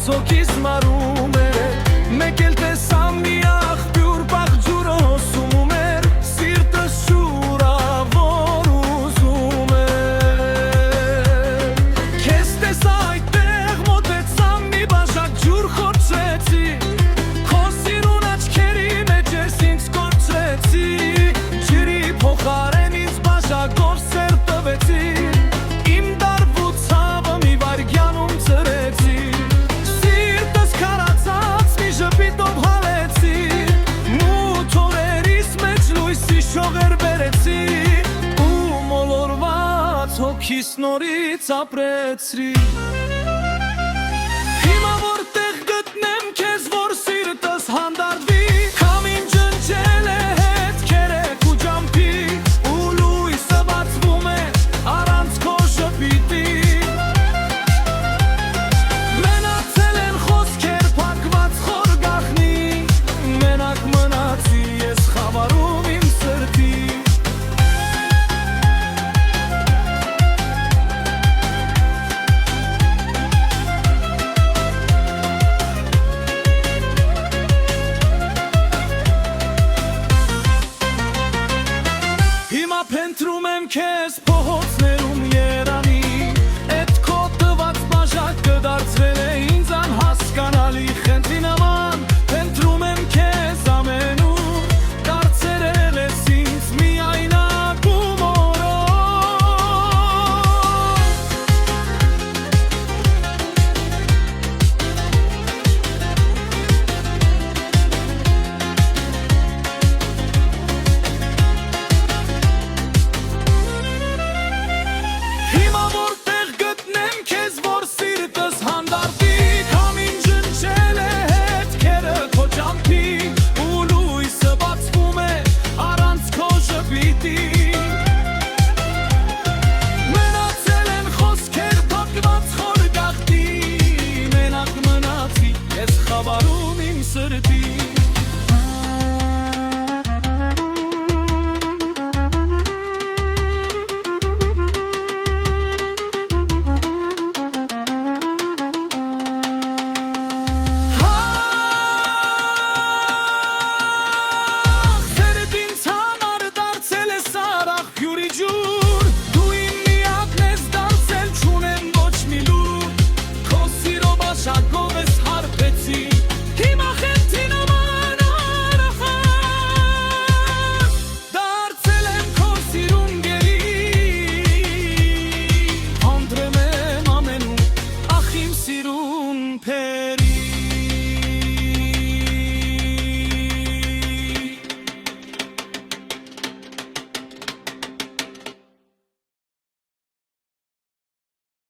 Սոքիս մարում էր մեկ էլ տեսամ մի աղբյուր բաղ ջուրը հոսում էր սիրտը շուրավոր ուզում էր Քեզ տեսա այդտեղ մոտեցամ մի բաժակ ջուր խորցրեցի Քո սիրուն աչքերի մեջ ես ինձ կորցրեցի Ջրի փոխարեն ինձ բաժակով սեր տվեցի Իմ դարվու ցավը մի վայրկյանում ծրեցի Սիրտս քարացած մի ժպիտով հալեցի Մութ օրերիս մեջ լույսի շողեր բերեցի Ու մոլորված հոգիս նորից ապրեցրի Հիմա որտեղ գտնեմ քեզ որ սիրտս հանդարտվի Քամին ջնջել է հետքերեք ու ջամփի Ու լույսը բացվում է առանց քո ժպիտի Մենացել են խոսքեր փակված խոր գաղտնի Մենակ մնացի ես խավարում իմ սրտի Հիմա փնտրում եմ քեզ փողոցներում երանի Էդ քո տված բաժակը դարձրել է ինձ անհասկանալի խնդրի նման Փնտրում եմ քեզ ամենուր դարձրել ես ինձ միայնակ ու մորոք Հիմա որտեղ գտնեմ քեզ որ սիրտս հանդարտվի Քամին ջնջել է հետքերը քո ջամփի Ու լույսը բացվում է առանց քո ժպիտի Մնացել են խոսքեր փակված խոր գաղտնի Մենակ մնացի ես խավարում իմ սրտի Սերդ ինձ համար դարձել է սարախ հյուրի ջուր Դու իմ միակն ես դարձել չունեմ ոչ մի լուր Քո սիրո բաժակով ես հարբեցի Հիմա խենթի նման արախած Դարձել եմ քո սիրուն գերի Հանդրեմ եմ ամենում ախ իմ սիրուն փեր